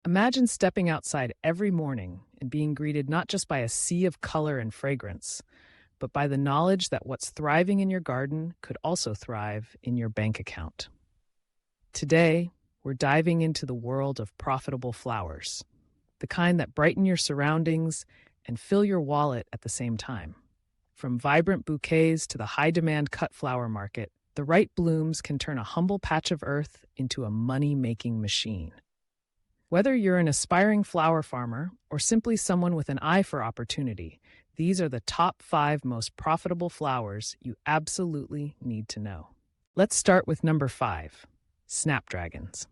Imagine stepping outside every morning and being greeted not just by a sea of color and fragrance, but by the knowledge that what's thriving in your garden could also thrive in your bank account. Today, we're diving into the world of profitable flowers, the kind that brighten your surroundings and fill your wallet at the same time. From vibrant bouquets to the high-demand cut flower market, the right blooms can turn a humble patch of earth into a money-making machine. Whether you're an aspiring flower farmer or simply someone with an eye for opportunity, these are the top 5 most profitable flowers you absolutely need to know. Let's start with number 5, snapdragons.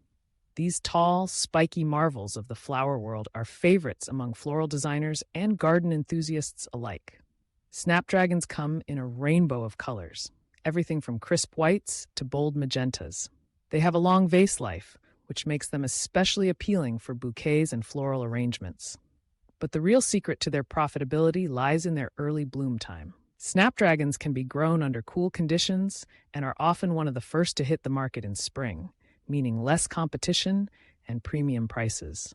These tall, spiky marvels of the flower world are favorites among floral designers and garden enthusiasts alike. Snapdragons come in a rainbow of colors, everything from crisp whites to bold magentas. They have a long vase life, which makes them especially appealing for bouquets and floral arrangements. But the real secret to their profitability lies in their early bloom time. Snapdragons can be grown under cool conditions and are often one of the first to hit the market in spring, meaning less competition and premium prices.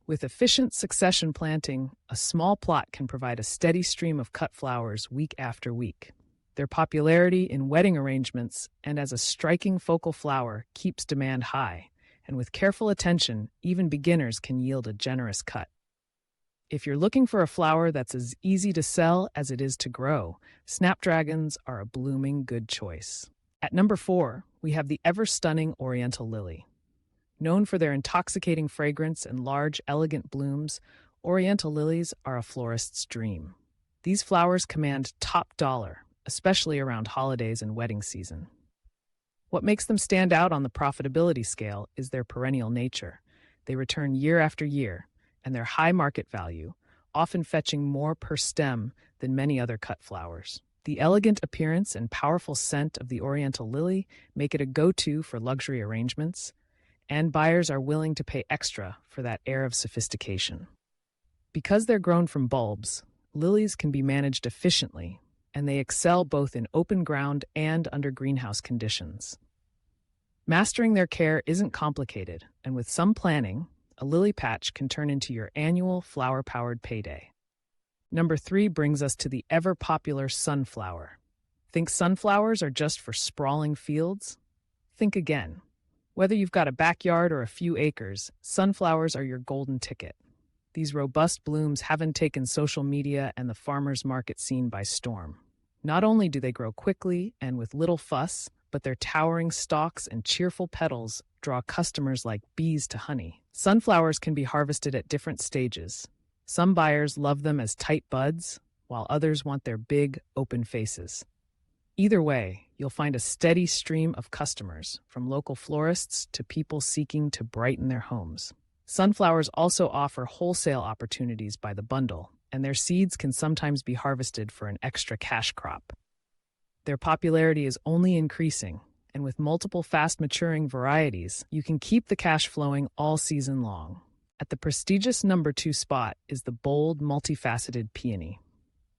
With efficient succession planting, a small plot can provide a steady stream of cut flowers week after week. Their popularity in wedding arrangements and as a striking focal flower keeps demand high, and with careful attention, even beginners can yield a generous cut. If you're looking for a flower that's as easy to sell as it is to grow, snapdragons are a blooming good choice. At number 4, we have the ever-stunning Oriental lily. Known for their intoxicating fragrance and large, elegant blooms, Oriental lilies are a florist's dream. These flowers command top dollar, especially around holidays and wedding season. What makes them stand out on the profitability scale is their perennial nature. They return year after year, and their high market value, often fetching more per stem than many other cut flowers. The elegant appearance and powerful scent of the Oriental lily make it a go-to for luxury arrangements, and buyers are willing to pay extra for that air of sophistication. Because they're grown from bulbs, lilies can be managed efficiently, and they excel both in open ground and under greenhouse conditions. Mastering their care isn't complicated, and with some planning, a lily patch can turn into your annual flower-powered payday. Number 3 brings us to the ever-popular sunflower. Think sunflowers are just for sprawling fields? Think again. Whether you've got a backyard or a few acres, sunflowers are your golden ticket. These robust blooms haven't taken social media and the farmers market scene by storm. Not only do they grow quickly and with little fuss, but their towering stalks and cheerful petals draw customers like bees to honey. Sunflowers can be harvested at different stages. Some buyers love them as tight buds, while others want their big, open faces. Either way, you'll find a steady stream of customers, from local florists to people seeking to brighten their homes. Sunflowers also offer wholesale opportunities by the bundle, and their seeds can sometimes be harvested for an extra cash crop. Their popularity is only increasing, and with multiple fast-maturing varieties, you can keep the cash flowing all season long. At the prestigious number 2 spot is the bold, multifaceted peony.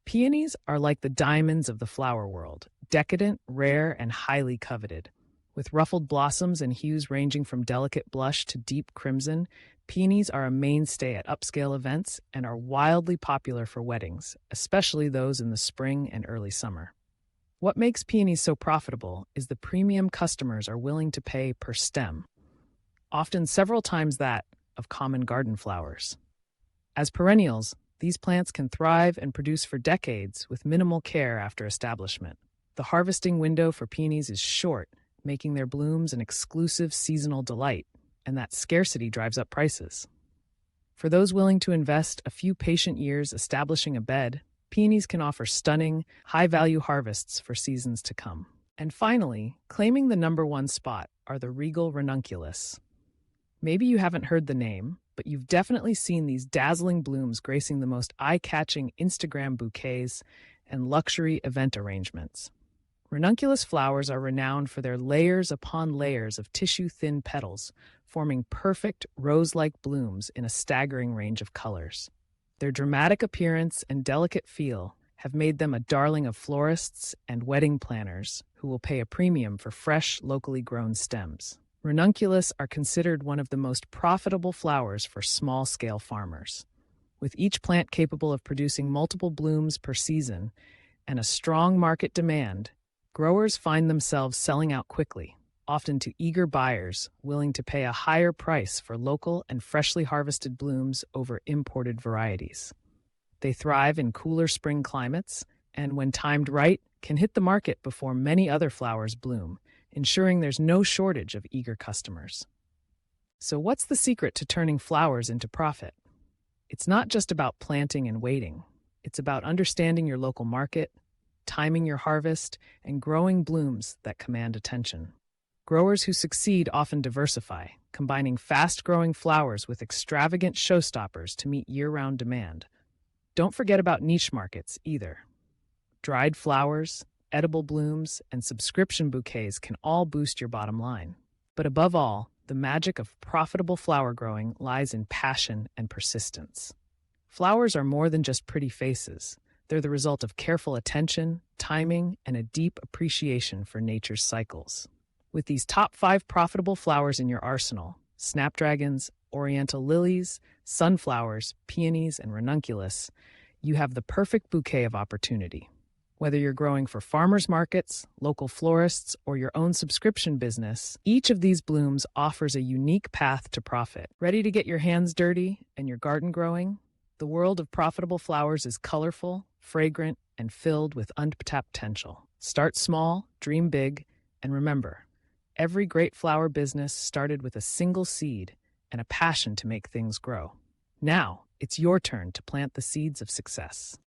Peonies are like the diamonds of the flower world, decadent, rare, and highly coveted. With ruffled blossoms and hues ranging from delicate blush to deep crimson, peonies are a mainstay at upscale events and are wildly popular for weddings, especially those in the spring and early summer. What makes peonies so profitable is the premium customers are willing to pay per stem, often several times that of common garden flowers. As perennials, these plants can thrive and produce for decades with minimal care after establishment. The harvesting window for peonies is short, making their blooms an exclusive seasonal delight, and that scarcity drives up prices. For those willing to invest a few patient years establishing a bed, peonies can offer stunning, high-value harvests for seasons to come. And finally, claiming the number 1 spot are the regal ranunculus. Maybe you haven't heard the name, but you've definitely seen these dazzling blooms gracing the most eye-catching Instagram bouquets and luxury event arrangements. Ranunculus flowers are renowned for their layers upon layers of tissue-thin petals, forming perfect rose-like blooms in a staggering range of colors. Their dramatic appearance and delicate feel have made them a darling of florists and wedding planners who will pay a premium for fresh, locally grown stems. Ranunculus are considered one of the most profitable flowers for small-scale farmers. With each plant capable of producing multiple blooms per season and a strong market demand, growers find themselves selling out quickly, often to eager buyers willing to pay a higher price for local and freshly harvested blooms over imported varieties. They thrive in cooler spring climates and, when timed right, can hit the market before many other flowers bloom, ensuring there's no shortage of eager customers. So what's the secret to turning flowers into profit? It's not just about planting and waiting. It's about understanding your local market, timing your harvest, and growing blooms that command attention. Growers who succeed often diversify, combining fast-growing flowers with extravagant showstoppers to meet year-round demand. Don't forget about niche markets either. Dried flowers, edible blooms, and subscription bouquets can all boost your bottom line. But above all, the magic of profitable flower growing lies in passion and persistence. Flowers are more than just pretty faces. They're the result of careful attention, timing, and a deep appreciation for nature's cycles. With these top 5 profitable flowers in your arsenal, snapdragons, oriental lilies, sunflowers, peonies, and ranunculus, you have the perfect bouquet of opportunity. Whether you're growing for farmers markets, local florists, or your own subscription business, each of these blooms offers a unique path to profit. Ready to get your hands dirty and your garden growing? The world of profitable flowers is colorful, fragrant, and filled with untapped potential. Start small, dream big, and remember, every great flower business started with a single seed and a passion to make things grow. Now, it's your turn to plant the seeds of success.